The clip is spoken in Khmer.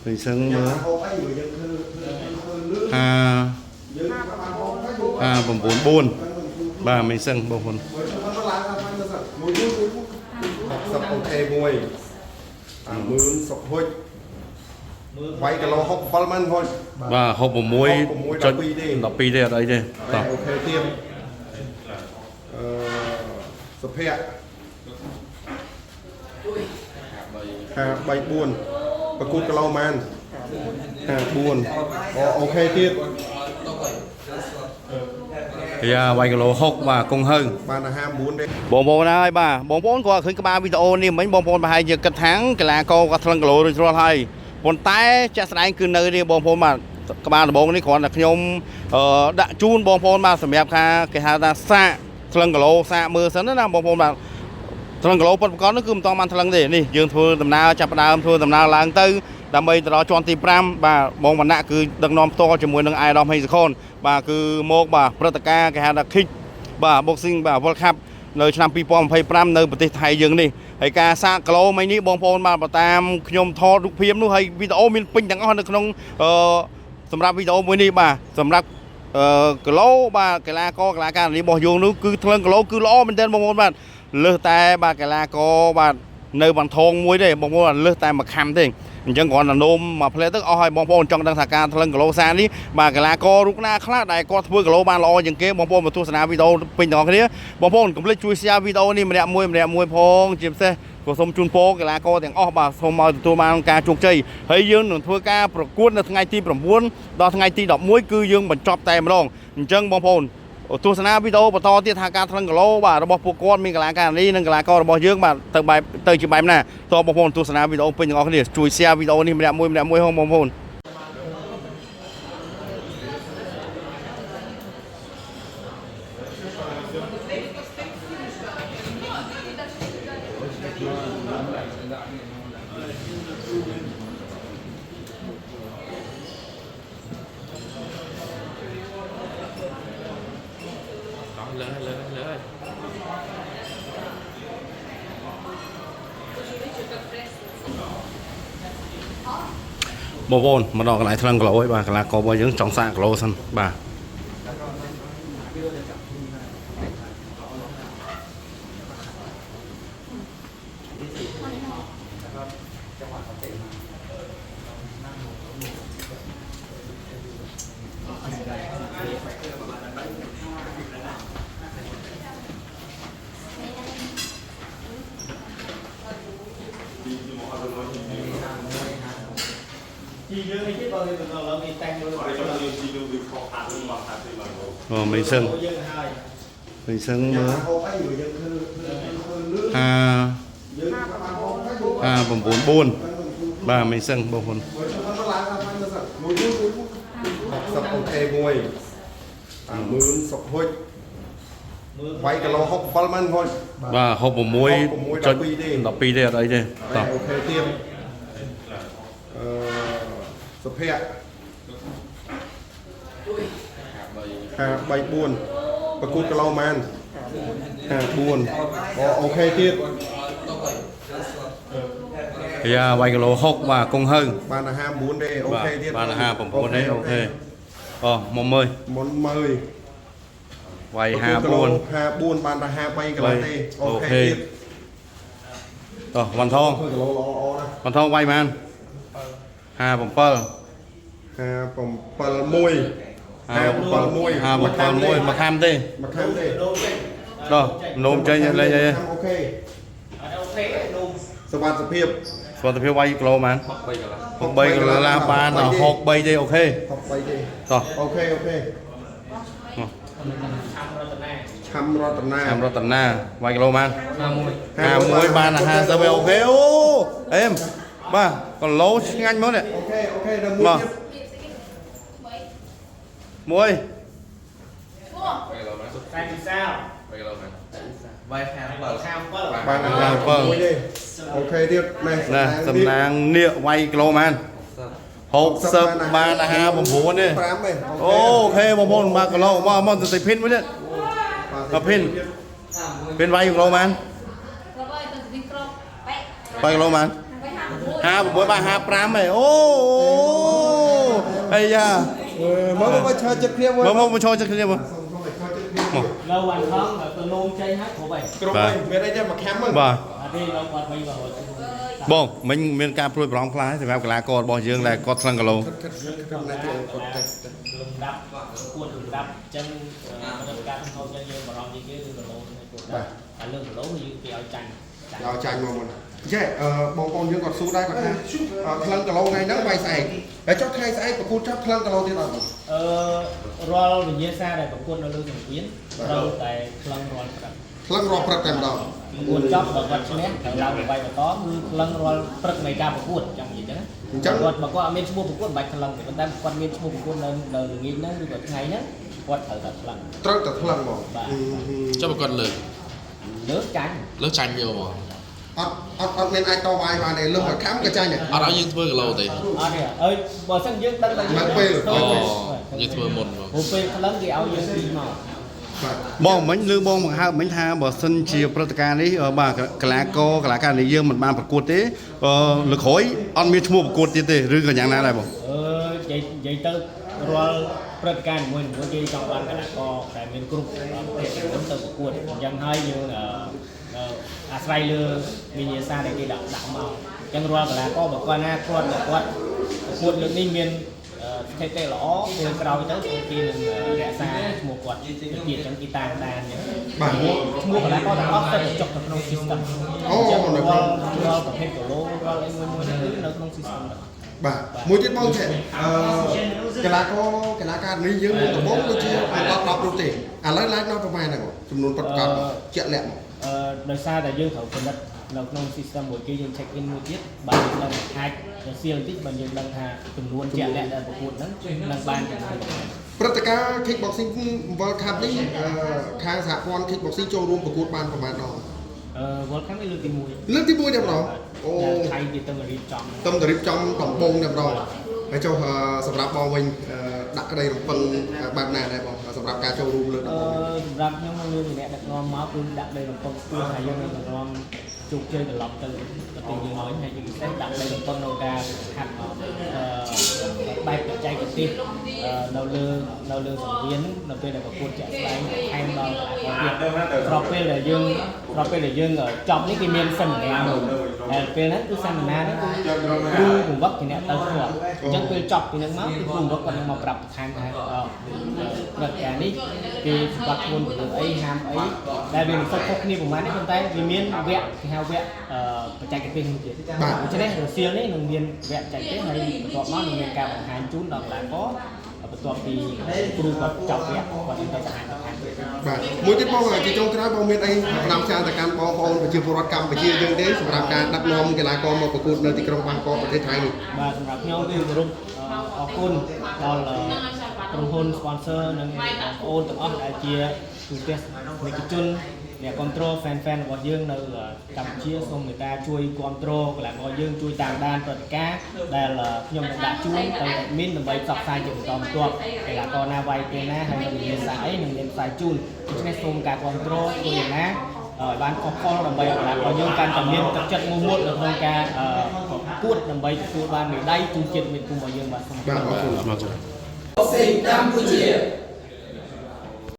mình sân nữa bồng vốn buôn bà mình sân bồng vốn sập ok mùi mướn sập hôi quay cái lô hộp palman thôi và hộp một muối cho đọc pi đây ở đây đây ok tiêm sập hẹ bay buồn và cút cái lô man buồn ok tiêm thì vài cái lô hộp và công hơn ba là ham buồn đấy bông bông ơi bà bông bông có khởi cái ba video này mấy bông bông bà hay giờ cất tháng cái là cô có thằng lô rồi hay còn tay chắc sẽ cứ nơi đi bông bông mà các bạn bông này còn là nhôm đã chun bông bông mà sầm đẹp kha cái hà ta xa thằng lô xa mưa sớm đó là bông bông mà thằng lô vẫn có nó cứ to man thằng gì nè dương thua tầm nào chập đào thua tầm nào làng tư đam mê từ đó chọn tìm pram và bông mặt nạ cứ đằng nom to cho mùi đằng ai đom hay khôn và cứ một bà protaka cái hà đặc khích bà boxing bà World Cup nơi năm pi pom hay pram nơiประเทศไทยយើងនេះហើយការសាកគីឡូមិញនេះបងប្អូនមកតាមខ្ញុំថតរូបភាពនោះហើយវីដេអូមានពេញទាំងអស់នៅក្នុងសម្រាប់វីដេអូមួយនេះបាទសម្រាប់គីឡូបាទកីឡាករកីឡាការិនីរបស់យើងនោះគឺថ្លឹងគីឡូគឺល្អមែនទែនបងប្អូនបាទលើសតែបាទកីឡាករបាទនៅបានថងមួយទេបងប្អូនលើសតែមួយខំទេអញ្ចឹងគ្រាន់តែនោមមកផ្លែទឹកអស់ឲ្យបងប្អូនចង់ដឹងថាការថ្លឹងគីឡូសានេះបាទកីឡាកររូបណាខ្លះដែលគាត់ធ្វើគីឡូបានល្អជាងគេបងប្អូនមកទស្សនាវីដេអូពេញទាំងអស់គ្នាបងប្អូនកុំភ្លេចជួយ share វីដេអូនេះម្នាក់មួយផងជាពិសេសក៏សូមជូនពរកីឡាករទាំងអស់បាទសូមឲ្យទទួលបានការជោគជ័យហើយយើងនឹងធ្វើការប្រកួតនៅថ្ងៃទី9ដល់ថ្ងៃទី11គឺយើងបញ្ចប់តែម្ដងអញ្ចឹងបងប្អូនទស្សនាវីដេអូបន្តទៀតថាការថ្លឹងគីឡូបាទរបស់ពួកគាត់មានកីឡាការិនីនិងកីឡាកររបស់យើងបាទទៅជាបែបណាតើបងប្អូនទស្សនាវីដេអូពេញទាំងអស់គ្នាជួយ share វីដេអូនេះម្នាក់មួយផងបងប្អូនបងប្អូនមកដល់កន្លែងថ្លឹងគីឡូហើយបាទកីឡាកររបស់យើងចង់សាកគីឡូសិនបាទmình sân nữa bồng vốn buôn bà mình sân bồng vốn sập ok mùi mướn sập hôi quay cái lô hộp palman thôi và hộp một muối cho đọc pi đây ở đây đây ok tiêm sập hẹ bay buồn và cút cái lô man buồn ok tiêm thì vài cái lô hộp và công hơn ba là ham buồn đây ok tiêm ba là ham bồng vốn đấy ok món mơi vài hà buồn ban là hà bay cái lá tê ok hoàn thong vay man hà bồng pơ môi hà bồng pơ môi mà kham tê đó nôm chơi lên đâyสวัสดีครับสวัสดีครับvay kilo man học bay là ba là học bay đây ok học bay đây rồi ok chăm rót tận na vài kilo man hà muối ba là hà sao ok ô em ba còn lố nhanh mới này ok muối ba là muối đi ok tiếp này sầm nang nịa vay kilo man hộp sập ba là hà bồng vốn đi ok bồng vốn ba kilo mà từ pin mới đấy pin vay kilo man vay kilo man 56 ឯអូអាយ៉ា មកឈរចិត្តគ្នាមួយ មកចូលចិត្តគ្នាមក lâu ăn không từ nôn chay hát của vậy ក្រុមវិញមានអីទេមកខាំហ្នឹង បាទ đi lâu còn bây giờ បងមិញមានការព្រួយប្រងផ្លាសម្រាប់កីឡាកររបស់យើងដែលគាត់ថ្លឹងគីឡូ lùng đắp cuốn lùng đắp chân mình ca không thôi chân dương mà rong gì kia lưng lỗ này cuốn đắp lưng lỗ thì dương thì ao chanh ដល់ចាញ់មកមុនចេះបងប្អូនយើងគាត់ស៊ូដែរគាត់ថាថ្លឹងគីឡូថ្ងៃហ្នឹងវាយស្អែកតែចុះថ្ងៃស្អែកប្រគួតចាប់ថ្លឹងគីឡូទៀតអត់ រាល់វិញ្ញាសាដែលប្រគួតនៅលើសង្វៀនត្រូវតែក្លឹងរាល់ព្រឹក ថ្លឹងរាល់ព្រឹកតែម្ដង ប្រគួតចប់បើគាត់ឈ្នះត្រូវឡើងបាយបន្តគឺក្លឹងរាល់ព្រឹកនៃការប្រគួតចាំនិយាយចឹងគាត់បើគាត់អត់មានឈ្មោះប្រគួតមិនបាច់ក្លឹងទេប៉ុន្តែគាត់មានឈ្មោះប្រគួតនៅល្ងាចហ្នឹងឬក៏ថ្ងៃហ្នឹងគាត់ត្រូវតែក្លឹង ត្រូវតែថ្លឹងមក ចុះបើគាត់លើក លើកចាញ់ លើកចាញ់យកមក អត់មានអាចតវាយបានទេលើមកខាំក៏ចាញ់ដែរ អត់ឲ្យយើងធ្វើគីឡូទេ អត់ទេអើយបើសិនយើងដឹងតែ មកពេល អូយើងធ្វើមុនមក ព្រោះពេលក្លឹងគេឲ្យយើងពីមក បាទ បងមិញលឺបងបង្ហើបមិញថាបើសិនជាព្រឹត្តិការណ៍នេះបាទកីឡាករនេះយើងមិនបានប្រកួតទេលើក្រោយអត់មានឈ្មោះប្រកួតទៀតទេឬក៏យ៉ាងណាដែរបង និយាយទៅរាល់ព្រឹត្តិការណ៍មួយគេចង់បានកីឡាករតែមានគ្រប់ប្រភេទទៅប្រកួតអញ្ចឹងហើយយើងអាស្រ័យលើវិញ្ញាសាដែលគេដាក់មកអញ្ចឹងរាល់កីឡាករបើគាត់ណាគាត់ប្រកួតលើកនេះមានស្ថិតិល្អពេលក្រោយទៅគេនឹងរក្សាឈ្មោះគាត់ទៅទៀតអញ្ចឹងគេតាមដានអញ្ចឹងបាទឈ្មោះកីឡាករទាំងអស់ទៅចុះទៅក្នុង system អូ រាល់ប្រភេទគីឡូរាល់អីមួយគឺនៅក្នុង system បាទមួយទៀតបងចេះកីឡាករនេះយើងដំបូងដូចជា10រូបទេឥឡូវឡើងដល់ប្រហែលហ្នឹងចំនួនប្រកាសជាក់លាក់មក ដោយសារតែយើងត្រូវផលិតនៅក្នុង system មួយគេយើង check in មួយទៀតបាទយើងដឹងអាចទៅសៀលបន្តិចបើយើងដឹងថាចំនួនជាក់លាក់ដែលប្រកួតហ្នឹងនឹងបានចំនួន ព្រឹត្តិការណ៍ Kickboxing World Cup នេះខាងសហព័ន្ធ Kickboxing ចូលរួមប្រកួតបានប្រហែលដង World Cup នេះលើកទី1 លើកទី1តែម្ដងអូ ថៃគេទៅរៀបចំ ទំតរៀបចំដំបងតែម្ដងហើយចុះសម្រាប់បងវិញដាក់ក្តីរំពឹងបែបណាដែរបងសម្រាប់ការចូលរួមលើកដំបង សម្រាប់ខ្ញុំលើកអ្នកដឹកនាំមកគឺដាក់ដីរំពឹងខ្ពស់ហើយយើងនឹងនាំជោគជ័យត្រឡប់ទៅប្រទេសយើងហើយហើយជាពិសេសដាក់ដីរំពឹងក្នុងការហាត់បែបបច្ចេកទេសនៅលើសង្វៀននៅពេលដែលប្រកួតជាក់ស្ដែងថែមដល់ស្របពេលដែលយើងចប់នេះគេមានសិល្បៈមួយហើយពេលហ្នឹងគឺសិល្បៈហ្នឹងគឺគ្រូបង្វឹកជាអ្នកទៅធ្វើអញ្ចឹងពេលចប់ពីហ្នឹងមកគឺគ្រូបង្វឹកគាត់នឹងមកប្រាប់បន្ថែមថាព្រឹត្តិការណ៍នេះគេសម្បត្តិខ្លួនទៅអីហាមអីដែលវាមិនសូវខុសគ្នាប្រហែលទេប៉ុន្តែវាមានវគ្គគេហៅវគ្គបច្ចេកទេសមួយទៀតដូច្នេះរសៀលនេះនឹងមានវគ្គបច្ចេកទេសហើយបន្ទាប់មកនឹងមានការបង្ហាញជូនដល់កីឡាករបន្ទាប់ពីគ្រូគាត់ចប់វគ្គគាត់នឹងទៅបង្ហាញបន្ថែមទៀត បាទមួយទៀតបងជាចុងក្រោយបងមានអីតាមសារទៅកាន់បងប្អូនប្រជាពលរដ្ឋកម្ពុជាយើងទេសម្រាប់ការដឹកនាំកីឡាករមកប្រកួតនៅទីក្រុងបាងកកប្រទេសថៃនេះ បាទសម្រាប់ខ្ញុំគឺគោរពអរគុណដល់ក្រុមហ៊ុន sponsor និងបងប្អូនទាំងអស់ដែលជាទូទាំងនិកជនអ្នកគ្រប់គ្រង fan របស់យើងនៅកម្ពុជាសូមមេត្តាជួយគ្រប់គ្រងកីឡាករយើងជួយតាមដានព្រឹត្តិការណ៍ដែលខ្ញុំនឹងដាក់ជូនទៅ admin ដើម្បីផ្សព្វផ្សាយជាបន្តបន្ទាប់កីឡាករណាវាយពេលណាហើយនឹងមានសារអីនឹងមានផ្សាយជូនដូច្នេះសូមការគ្រប់គ្រងជួយយ៉ាងណាឲ្យបានខុសខលដើម្បីកីឡាករយើងកាន់តែមានទឹកចិត្តមោះមុតនៅក្នុងការប្រកួតដើម្បីទទួលបានមេដាយជូនជាតិមេភូមិរបស់យើងបាទសូមអរគុណ បាទអរគុណ មកចូល Boxing Campuchia